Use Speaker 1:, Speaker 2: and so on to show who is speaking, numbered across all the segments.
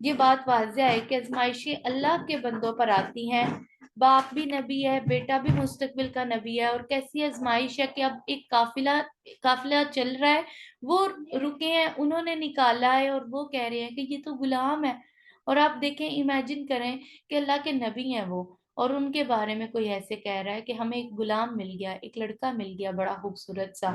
Speaker 1: یہ بات واضح ہے کہ آزمائشیں اللہ کے بندوں پر آتی ہیں. باپ بھی نبی ہے، بیٹا بھی مستقبل کا نبی ہے، اور کیسی آزمائش ہے کہ اب ایک قافلہ چل رہا ہے، وہ رکے ہیں، انہوں نے نکالا ہے اور وہ کہہ رہے ہیں کہ یہ تو غلام ہے. اور آپ دیکھیں، امیجن کریں کہ اللہ کے نبی ہیں وہ، اور ان کے بارے میں کوئی ایسے کہہ رہا ہے کہ ہمیں ایک غلام مل گیا، ایک لڑکا مل گیا بڑا خوبصورت سا.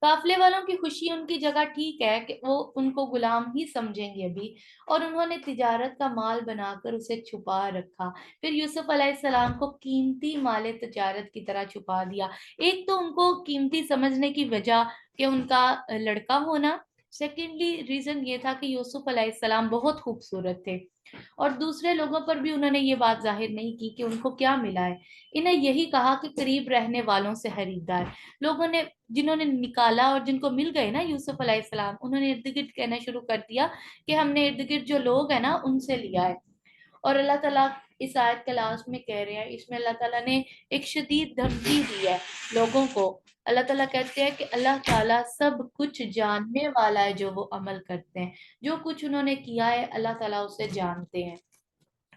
Speaker 1: قافلے والوں کی خوشی ان کی جگہ ٹھیک ہے کہ وہ ان کو غلام ہی سمجھیں گے ابھی، اور انہوں نے تجارت کا مال بنا کر اسے چھپا رکھا. پھر یوسف علیہ السلام کو قیمتی مال تجارت کی طرح چھپا دیا. ایک تو ان کو قیمتی سمجھنے کی وجہ کہ ان کا لڑکا ہونا، سیکنڈلی ریزن یہ تھا کہ یوسف علیہ السلام بہت خوبصورت تھے، اور دوسرے لوگوں پر بھی انہوں نے یہ بات ظاہر نہیں کی کہ ان کو کیا ملا ہے. انہیں یہی کہا کہ قریب رہنے والوں سے خریدار. لوگوں نے، جنہوں نے نکالا اور جن کو مل گئے نا یوسف علیہ السلام، انہوں نے ارد گرد کہنا شروع کر دیا کہ ہم نے ارد گرد جو لوگ ہیں نا ان سے لیا ہے. اور اللہ تعالیٰ اس آیت کے لاسٹ میں کہہ رہے ہیں، اس میں اللہ تعالیٰ نے ایک شدید دھمکی دی ہے لوگوں کو. اللہ تعالیٰ کہتے ہیں کہ اللہ تعالیٰ سب کچھ جاننے والا ہے جو وہ عمل کرتے ہیں. جو کچھ انہوں نے کیا ہے اللہ تعالیٰ اسے جانتے ہیں.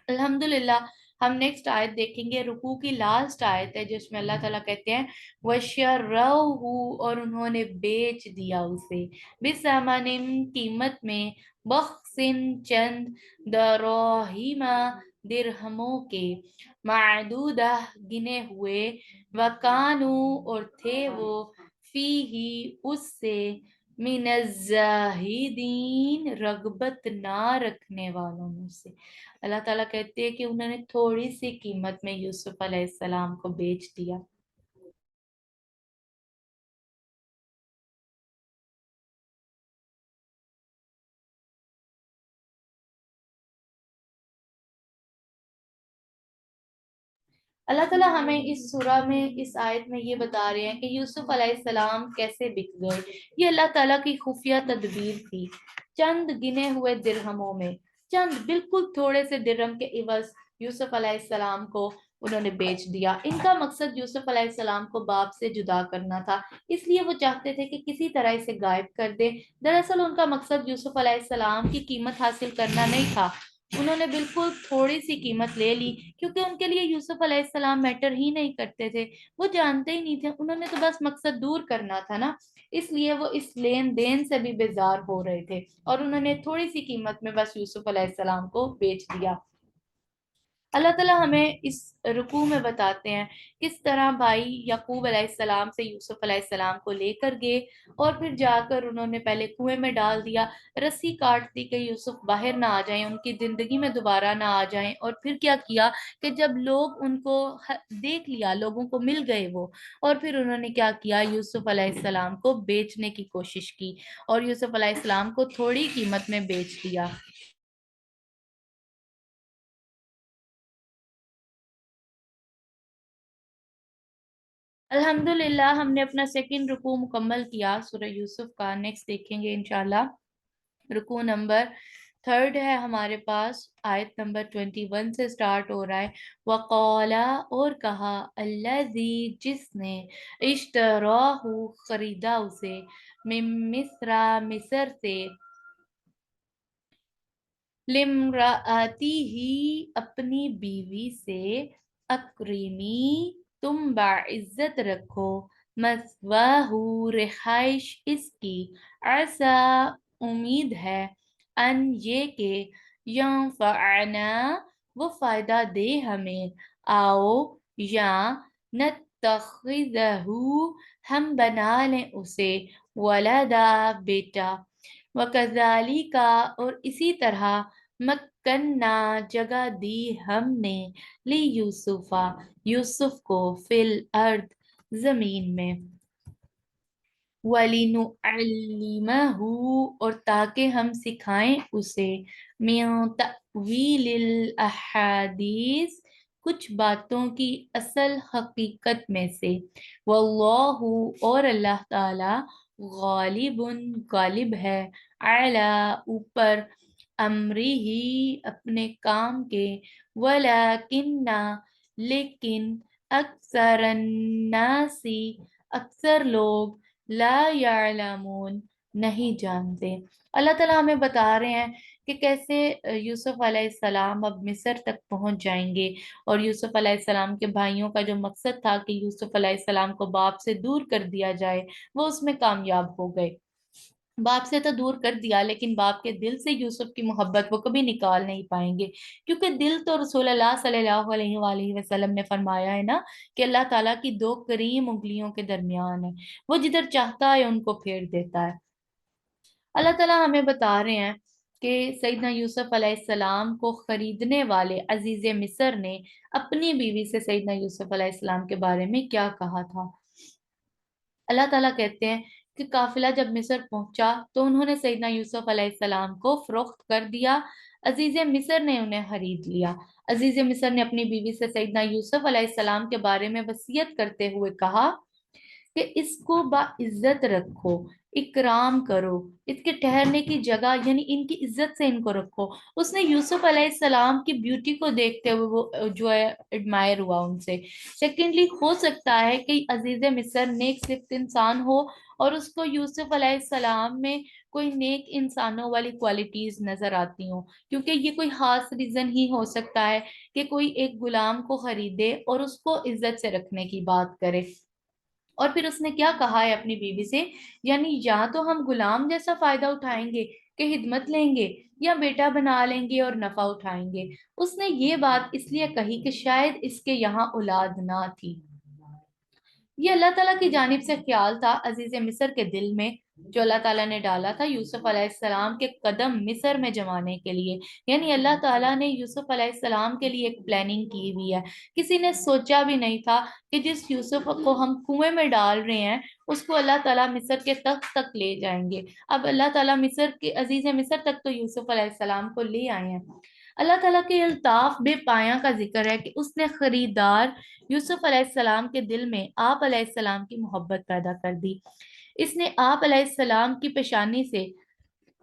Speaker 1: الحمدللہ. ہم نیکسٹ آیت دیکھیں گے، رکوع کی لاسٹ آیت ہے جس میں اللہ تعالیٰ کہتے ہیں وَشَرَوْهُ، اور انہوں نے بیچ دیا اسے، بِثَمَنٍ، قیمت میں، بخسن، چند، دراہیم، درہموں کے، معدودہ، گنے ہوئے، وَكَانُوا، اور تھے وہ، فیہ، اس سے، من الزاہدین، رغبت نہ رکھنے والوں میں سے. اللہ تعالیٰ کہتے ہیں کہ انہوں نے تھوڑی سی قیمت میں یوسف علیہ السلام کو بیچ دیا. اللہ تعالیٰ ہمیں اس سورہ میں، اس آیت میں یہ بتا رہے ہیں کہ یوسف علیہ السلام کیسے بک گئے. یہ اللہ تعالیٰ کی خفیہ تدبیر تھی. چند گنے ہوئے درہموں میں، چند بالکل تھوڑے سے درہم کے عوض یوسف علیہ السلام کو انہوں نے بیچ دیا. ان کا مقصد یوسف علیہ السلام کو باپ سے جدا کرنا تھا، اس لیے وہ چاہتے تھے کہ کسی طرح اسے غائب کر دے. دراصل ان کا مقصد یوسف علیہ السلام کی قیمت حاصل کرنا نہیں تھا. انہوں نے بالکل تھوڑی سی قیمت لے لی، کیونکہ ان کے لیے یوسف علیہ السلام میٹر ہی نہیں کرتے تھے، وہ جانتے ہی نہیں تھے. انہوں نے تو بس مقصد دور کرنا تھا نا، اس لیے وہ اس لین دین سے بھی بیزار ہو رہے تھے، اور انہوں نے تھوڑی سی قیمت میں بس یوسف علیہ السلام کو بیچ دیا. اللہ تعالیٰ ہمیں اس رکوع میں بتاتے ہیں کس طرح بھائی یعقوب علیہ السلام سے یوسف علیہ السلام کو لے کر گئے، اور پھر جا کر انہوں نے پہلے کنویں میں ڈال دیا، رسی کاٹ دی کہ یوسف باہر نہ آ جائیں، ان کی زندگی میں دوبارہ نہ آ جائیں. اور پھر کیا کیا کہ جب لوگ ان کو دیکھ لیا، لوگوں کو مل گئے وہ، اور پھر انہوں نے کیا کیا، یوسف علیہ السلام کو بیچنے کی کوشش کی، اور یوسف علیہ السلام کو تھوڑی قیمت میں بیچ دیا. الحمدللہ ہم نے اپنا سیکنڈ رکوع مکمل کیا سورہ یوسف کا. نیکسٹ دیکھیں گے انشاءاللہ. رکوع نمبر تھرڈ ہے ہمارے پاس، آیت نمبر 21 سے سٹارٹ ہو رہا ہے. وقالا، اور کہا، الذی، جس نے، اشتراہ، خریدا اسے، من مصر، مصر سے، لمراتی ہی، اپنی بیوی سے، اکریمی، تم باعزت رکھو، مثواہ، رہائش اس کی، عسا، امید ہے، ان یہ کہ، ینفعنا، وہ فائدہ دے ہمیں، آؤ، یا، نتخذہ، ہم بنا لیں اسے، ولدا، بیٹا. وَكَذَلِكَ، اور اسی طرح، مکننا، جگہ دی ہم نے، لی یوسفا، یوسف کو، فی الارض، زمین میں، وَلِنُعَلِّمَهُ، اور تاکہ ہم سکھائیں اسے، من تأویل الاحادیث، کچھ باتوں کی اصل حقیقت میں سے، واللہ، اور اللہ تعالی، غالب، غالب ہے، اعلی، اوپر، امری ہی، اپنے کام کے، ولیکن، لیکن، اکثر الناس، اکثر لوگ، لا یعلمون، نہیں جانتے. اللہ تعالیٰ ہمیں بتا رہے ہیں کہ کیسے یوسف علیہ السلام اب مصر تک پہنچ جائیں گے، اور یوسف علیہ السلام کے بھائیوں کا جو مقصد تھا کہ یوسف علیہ السلام کو باپ سے دور کر دیا جائے، وہ اس میں کامیاب ہو گئے۔ باپ سے تو دور کر دیا، لیکن باپ کے دل سے یوسف کی محبت وہ کبھی نکال نہیں پائیں گے، کیونکہ دل تو رسول اللہ صلی اللہ علیہ وآلہ وسلم نے فرمایا ہے نا کہ اللہ تعالیٰ کی دو کریم انگلیوں کے درمیان ہے، وہ جدھر چاہتا ہے ان کو پھیر دیتا ہے۔ اللہ تعالیٰ ہمیں بتا رہے ہیں کہ سیدنا یوسف علیہ السلام کو خریدنے والے عزیز مصر نے اپنی بیوی سے سیدنا یوسف علیہ السلام کے بارے میں کیا کہا تھا۔ اللہ تعالیٰ کہتے ہیں کہ قافلہ جب مصر پہنچا تو انہوں نے سیدنا یوسف علیہ السلام کو فروخت کر دیا، عزیز مصر نے انہیں خرید لیا۔ عزیز مصر نے اپنی بیوی سے سیدنا یوسف علیہ السلام کے بارے میں وصیت کرتے ہوئے کہا کہ اس کو باعزت رکھو، اکرام کرو، اس کے ٹھہرنے کی جگہ یعنی ان کی عزت سے ان کو رکھو۔ اس نے یوسف علیہ السلام کی بیوٹی کو دیکھتے ہوئے وہ جو ہے ایڈمائر ہوا ان سے۔ سیکنڈلی، ہو سکتا ہے کہ عزیز مصر نیک صفت انسان ہو اور اس کو یوسف علیہ السلام میں کوئی نیک انسانوں والی کوالٹیز نظر آتی ہوں، کیونکہ یہ کوئی خاص ریزن ہی ہو سکتا ہے کہ کوئی ایک غلام کو خریدے اور اس کو عزت سے رکھنے کی بات کرے۔ اور پھر اس نے کیا کہا ہے اپنی بیوی سے، یعنی یا تو ہم غلام جیسا فائدہ اٹھائیں گے کہ خدمت لیں گے، یا بیٹا بنا لیں گے اور نفع اٹھائیں گے۔ اس نے یہ بات اس لیے کہی کہ شاید اس کے یہاں اولاد نہ تھی۔ یہ اللہ تعالیٰ کی جانب سے خیال تھا عزیز مصر کے دل میں، جو اللہ تعالیٰ نے ڈالا تھا یوسف علیہ السلام کے قدم مصر میں جمانے کے لیے۔ یعنی اللہ تعالیٰ نے یوسف علیہ السلام کے لیے ایک پلاننگ کی ہوئی ہے۔ کسی نے سوچا بھی نہیں تھا کہ جس یوسف کو ہم کنویں میں ڈال رہے ہیں اس کو اللہ تعالیٰ مصر کے تخت تک لے جائیں گے۔ اب اللہ تعالیٰ مصر کے عزیز مصر تک تو یوسف علیہ السلام کو لے آئے ہیں۔ اللہ تعالیٰ کے الطاف بے پایاں کا ذکر ہے کہ اس نے خریدار یوسف علیہ السلام کے دل میں آپ علیہ السلام کی محبت پیدا کر دی۔ اس نے آپ علیہ السلام کی پیشانی سے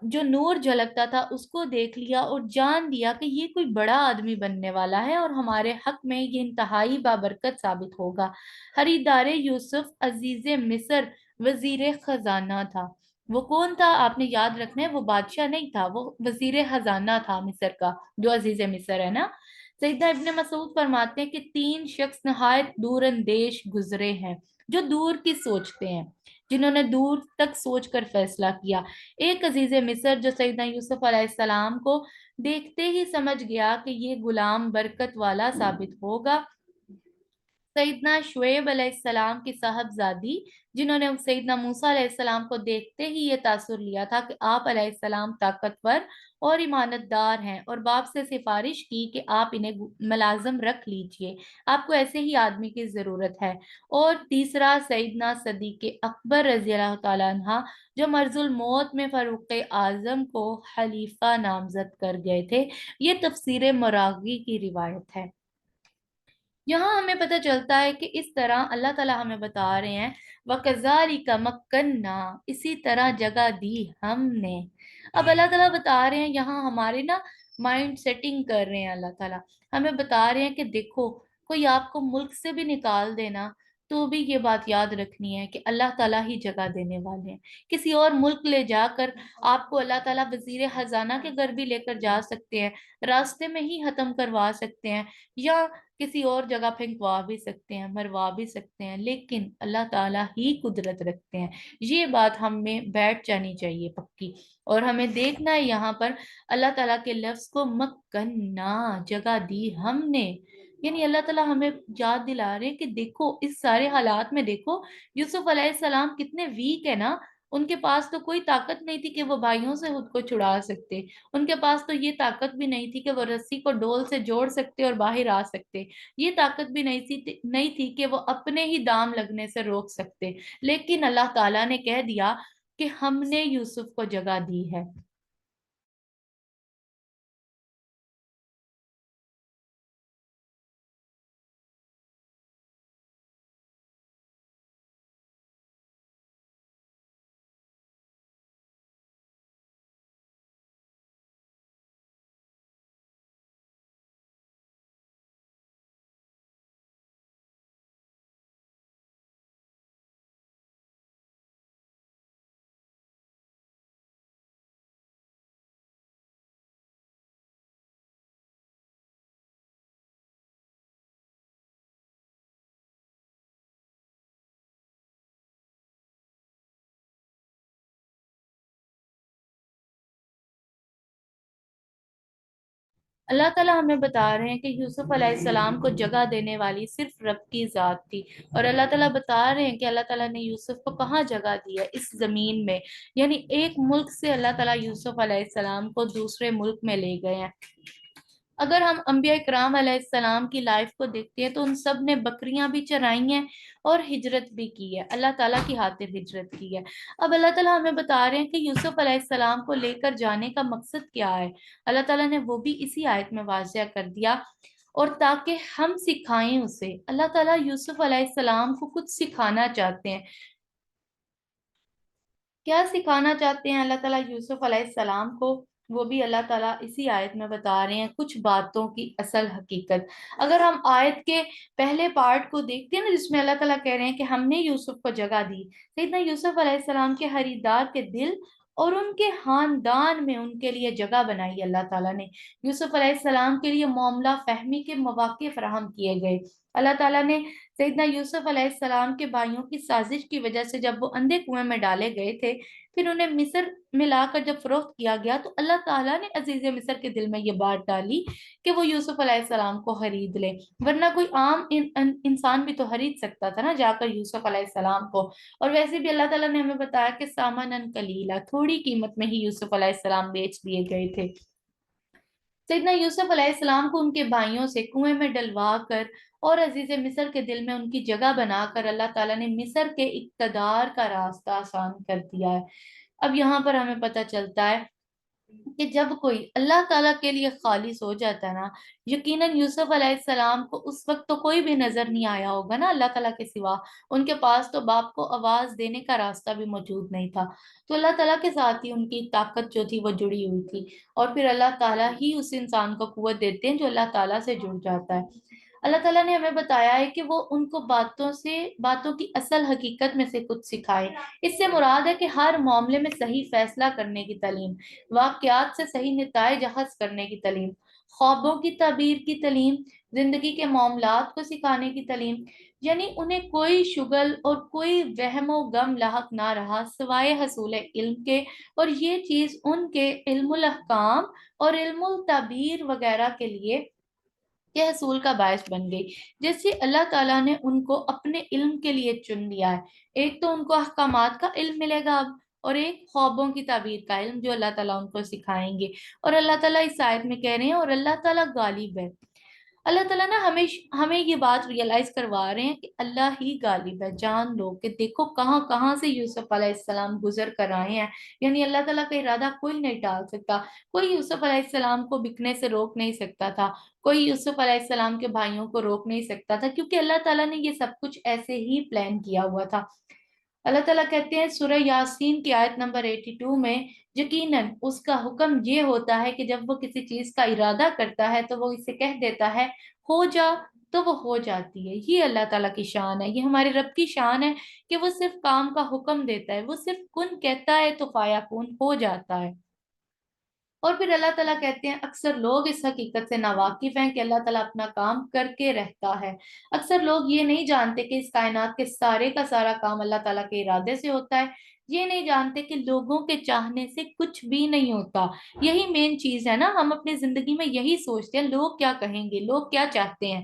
Speaker 1: جو نور جھلکتا تھا اس کو دیکھ لیا اور جان لیا کہ یہ کوئی بڑا آدمی بننے والا ہے اور ہمارے حق میں یہ انتہائی بابرکت ثابت ہوگا۔ خریدار یوسف عزیز مصر وزیر خزانہ تھا۔ وہ کون تھا آپ نے یاد رکھنا ہے، وہ بادشاہ نہیں تھا، وہ وزیر خزانہ تھا مصر کا، جو عزیز مصر ہے نا۔ سیدنا ابن مسعود فرماتے ہیں کہ تین شخص نہایت دور اندیش گزرے ہیں، جو دور کی سوچتے ہیں، جنہوں نے دور تک سوچ کر فیصلہ کیا۔ ایک عزیز مصر جو سیدنا یوسف علیہ السلام کو دیکھتے ہی سمجھ گیا کہ یہ غلام برکت والا ثابت ہوگا۔ سیدنا شعیب علیہ السلام کی صاحبزادی، جنہوں نے سیدنا موسیٰ علیہ السلام کو دیکھتے ہی یہ تاثر لیا تھا کہ آپ علیہ السلام طاقتور اور ایمانت دار ہیں، اور باپ سے سفارش کی کہ آپ انہیں ملازم رکھ لیجئے، آپ کو ایسے ہی آدمی کی ضرورت ہے۔ اور تیسرا سیدنا صدیق اکبر رضی اللہ تعالیٰ عنہ، جو مرض الموت میں فاروق اعظم کو خلیفہ نامزد کر گئے تھے۔ یہ تفسیر مراغی کی روایت ہے۔ یہاں ہمیں پتہ چلتا ہے کہ اس طرح اللہ تعالیٰ ہمیں بتا رہے ہیں وَكَذَلِكَ مَكَّنَّا، اسی طرح جگہ دی ہم نے۔ اب اللہ تعالیٰ بتا رہے ہیں یہاں ہمارے نا مائنڈ سیٹنگ کر رہے ہیں، اللہ تعالیٰ ہمیں بتا رہے ہیں کہ دیکھو، کوئی آپ کو ملک سے بھی نکال دینا تو بھی یہ بات یاد رکھنی ہے کہ اللہ تعالیٰ ہی جگہ دینے والے ہیں۔ کسی اور ملک لے جا کر آپ کو اللہ تعالیٰ وزیر خزانہ کے گھر بھی لے کر جا سکتے ہیں، راستے میں ہی ختم کروا سکتے ہیں، یا کسی اور جگہ پھینکوا بھی سکتے ہیں، مروا بھی سکتے ہیں، لیکن اللہ تعالیٰ ہی قدرت رکھتے ہیں۔ یہ بات ہم میں بیٹھ جانی چاہیے پکی، اور ہمیں دیکھنا ہے یہاں پر اللہ تعالیٰ کے لفظ کو مکنہ، جگہ دی ہم نے، یعنی اللہ تعالیٰ ہمیں یاد دلا رہے ہیں کہ دیکھو اس سارے حالات میں دیکھو یوسف علیہ السلام کتنے ویک ہے نا۔ ان کے پاس تو کوئی طاقت نہیں تھی کہ وہ بھائیوں سے خود کو چھڑا سکتے، ان کے پاس تو یہ طاقت بھی نہیں تھی کہ وہ رسی کو ڈول سے جوڑ سکتے اور باہر آ سکتے، یہ طاقت بھی نہیں تھی کہ وہ اپنے ہی دام لگنے سے روک سکتے، لیکن اللہ تعالیٰ نے کہہ دیا کہ ہم نے یوسف کو جگہ دی ہے۔ اللہ تعالیٰ ہمیں بتا رہے ہیں کہ یوسف علیہ السلام کو جگہ دینے والی صرف رب کی ذات تھی، اور اللہ تعالیٰ بتا رہے ہیں کہ اللہ تعالیٰ نے یوسف کو کہاں جگہ دی ہے، اس زمین میں، یعنی ایک ملک سے اللہ تعالیٰ یوسف علیہ السلام کو دوسرے ملک میں لے گئے ہیں۔ اگر ہم انبیاء کرام علیہ السلام کی لائف کو دیکھتے ہیں تو ان سب نے بکریاں بھی چرائی ہیں اور ہجرت بھی کی ہے، اللہ تعالیٰ کی خاطر ہجرت کی ہے۔ اب اللہ تعالیٰ ہمیں بتا رہے ہیں کہ یوسف علیہ السلام کو لے کر جانے کا مقصد کیا ہے، اللہ تعالیٰ نے وہ بھی اسی آیت میں واضح کر دیا، اور تاکہ ہم سکھائیں اسے۔ اللہ تعالیٰ یوسف علیہ السلام کو کچھ سکھانا چاہتے ہیں۔ کیا سکھانا چاہتے ہیں اللہ تعالیٰ یوسف علیہ السلام کو؟ وہ بھی اللہ تعالیٰ اسی آیت میں بتا رہے ہیں، کچھ باتوں کی اصل حقیقت۔ اگر ہم آیت کے پہلے پارٹ کو دیکھتے ہیں نا، جس میں اللہ تعالیٰ کہہ رہے ہیں کہ ہم نے یوسف کو جگہ دی، سیدنا یوسف علیہ السلام کے خریدار کے دل اور ان کے خاندان میں ان کے لیے جگہ بنائی اللہ تعالیٰ نے۔ یوسف علیہ السلام کے لیے معاملہ فہمی کے مواقع فراہم کیے گئے۔ اللہ تعالیٰ نے سیدنا یوسف علیہ السلام کے بھائیوں کی سازش کی وجہ سے جب وہ اندھے کنویں میں ڈالے گئے تھے، پھر انہیں مصر میں لا کر جب فروخت کیا گیا، تو اللہ تعالیٰ نے عزیز مصر کے دل میں یہ بات ڈالی کہ وہ یوسف علیہ السلام کو خرید لے، ورنہ کوئی عام انسان بھی تو خرید سکتا تھا نا جا کر یوسف علیہ السلام کو۔ اور ویسے بھی اللہ تعالیٰ نے ہمیں بتایا کہ سامنن کلیلہ، تھوڑی قیمت میں ہی یوسف علیہ السلام بیچ دیے گئے تھے۔ سیدنا یوسف علیہ السلام کو ان کے بھائیوں سے کنویں میں ڈلوا کر اور عزیز مصر کے دل میں ان کی جگہ بنا کر اللہ تعالیٰ نے مصر کے اقتدار کا راستہ آسان کر دیا ہے۔ اب یہاں پر ہمیں پتہ چلتا ہے کہ جب کوئی اللہ تعالیٰ کے لیے خالص ہو جاتا ہے نا، یقیناً یوسف علیہ السلام کو اس وقت تو کوئی بھی نظر نہیں آیا ہوگا نا اللہ تعالیٰ کے سوا، ان کے پاس تو باپ کو آواز دینے کا راستہ بھی موجود نہیں تھا، تو اللہ تعالیٰ کے ساتھ ہی ان کی طاقت جو تھی وہ جڑی ہوئی تھی، اور پھر اللہ تعالیٰ ہی اس انسان کو قوت دیتے ہیں جو اللہ تعالیٰ سے جڑ جاتا ہے۔ اللہ تعالیٰ نے ہمیں بتایا ہے کہ وہ ان کو باتوں کی اصل حقیقت میں سے کچھ سکھائے۔ اس سے مراد ہے کہ ہر معاملے میں صحیح فیصلہ کرنے کی تعلیم، واقعات سے صحیح نتائج اخذ کرنے کی تعلیم، خوابوں کی تعبیر کی تعلیم، زندگی کے معاملات کو سکھانے کی تعلیم، یعنی انہیں کوئی شغل اور کوئی وہم و غم لاحق نہ رہا سوائے حصول علم کے، اور یہ چیز ان کے علم الاحکام اور علم التعبیر وغیرہ کے لیے کے حصول کا باعث بن گئی۔ جیسے اللہ تعالیٰ نے ان کو اپنے علم کے لیے چن لیا ہے، ایک تو ان کو احکامات کا علم ملے گا اب، اور ایک خوابوں کی تعبیر کا علم جو اللہ تعالیٰ ان کو سکھائیں گے۔ اور اللہ تعالیٰ اس آیت میں کہہ رہے ہیں اور اللہ تعالیٰ غالب ہے۔ اللہ تعالیٰ نا ہمیں یہ بات ریئلائز کروا رہے ہیں کہ اللہ ہی غالب ہے۔ جان لو کہ دیکھو کہاں کہاں سے یوسف علیہ السلام گزر کر آئے ہیں، یعنی اللہ تعالیٰ کا ارادہ کوئی نہیں ٹال سکتا۔ کوئی یوسف علیہ السلام کو بکنے سے روک نہیں سکتا تھا، کوئی یوسف علیہ السلام کے بھائیوں کو روک نہیں سکتا تھا، کیونکہ اللہ تعالیٰ نے یہ سب کچھ ایسے ہی پلان کیا ہوا تھا۔ اللہ تعالیٰ کہتے ہیں سورہ یاسین کی آیت نمبر 82 میں، یقیناً اس کا حکم یہ ہوتا ہے کہ جب وہ کسی چیز کا ارادہ کرتا ہے تو وہ اسے کہہ دیتا ہے ہو جا، تو وہ ہو جاتی ہے۔ یہ اللہ تعالیٰ کی شان ہے، یہ ہمارے رب کی شان ہے کہ وہ صرف کام کا حکم دیتا ہے، وہ صرف کن کہتا ہے تو فیکون ہو جاتا ہے۔ اور پھر اللہ تعالیٰ کہتے ہیں اکثر لوگ اس حقیقت سے ناواقف ہیں کہ اللہ تعالیٰ اپنا کام کر کے رہتا ہے۔ اکثر لوگ یہ نہیں جانتے کہ اس کائنات کے سارے کا سارا کام اللہ تعالیٰ کے ارادے سے ہوتا ہے، یہ نہیں جانتے کہ لوگوں کے چاہنے سے کچھ بھی نہیں ہوتا۔ یہی مین چیز ہے نا، ہم اپنی زندگی میں یہی سوچتے ہیں لوگ کیا کہیں گے، لوگ کیا چاہتے ہیں۔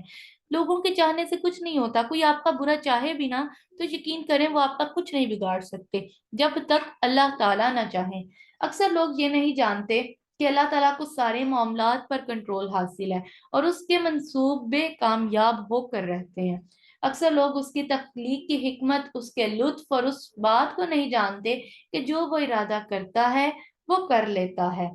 Speaker 1: لوگوں کے چاہنے سے کچھ نہیں ہوتا، کوئی آپ کا برا چاہے بھی نا تو یقین کریں وہ آپ کا کچھ نہیں بگاڑ سکتے جب تک اللہ تعالیٰ نہ چاہیں۔ اکثر لوگ یہ نہیں جانتے کہ اللہ تعالیٰ کو سارے معاملات پر کنٹرول حاصل ہے اور اس کے منصوبے کامیاب ہو کر رہتے ہیں۔ اکثر لوگ اس کی تخلیق کی حکمت، اس کے لطف اور اس بات کو نہیں جانتے کہ جو وہ ارادہ کرتا ہے وہ کر لیتا ہے۔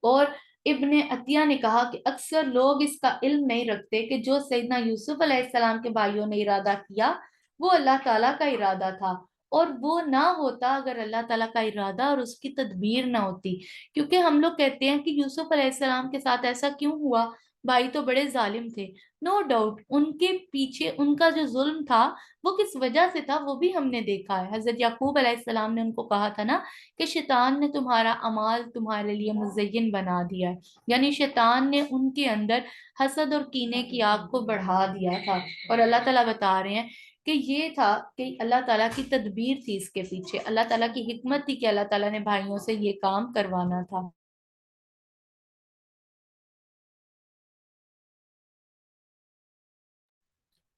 Speaker 1: اور ابن عطیہ نے کہا کہ اکثر لوگ اس کا علم نہیں رکھتے کہ جو سیدنا یوسف علیہ السلام کے بھائیوں نے ارادہ کیا وہ اللہ تعالیٰ کا ارادہ تھا، اور وہ نہ ہوتا اگر اللہ تعالیٰ کا ارادہ اور اس کی تدبیر نہ ہوتی۔ کیونکہ ہم لوگ کہتے ہیں کہ یوسف علیہ السلام کے ساتھ ایسا کیوں ہوا، بھائی تو بڑے ظالم تھے، نو ڈاؤٹ ان کے پیچھے ان کا جو ظلم تھا وہ کس وجہ سے تھا وہ بھی ہم نے دیکھا ہے۔ حضرت یعقوب علیہ السلام نے ان کو کہا تھا نا کہ شیطان نے تمہارا اعمال تمہارے لیے مزین بنا دیا ہے، یعنی شیطان نے ان کے اندر حسد اور کینے کی آگ کو بڑھا دیا تھا۔ اور اللہ تعالیٰ بتا رہے ہیں کہ یہ تھا کہ اللہ تعالیٰ کی تدبیر تھی اس کے پیچھے، اللہ تعالیٰ کی حکمت تھی کہ اللہ تعالیٰ نے بھائیوں سے یہ کام کروانا تھا۔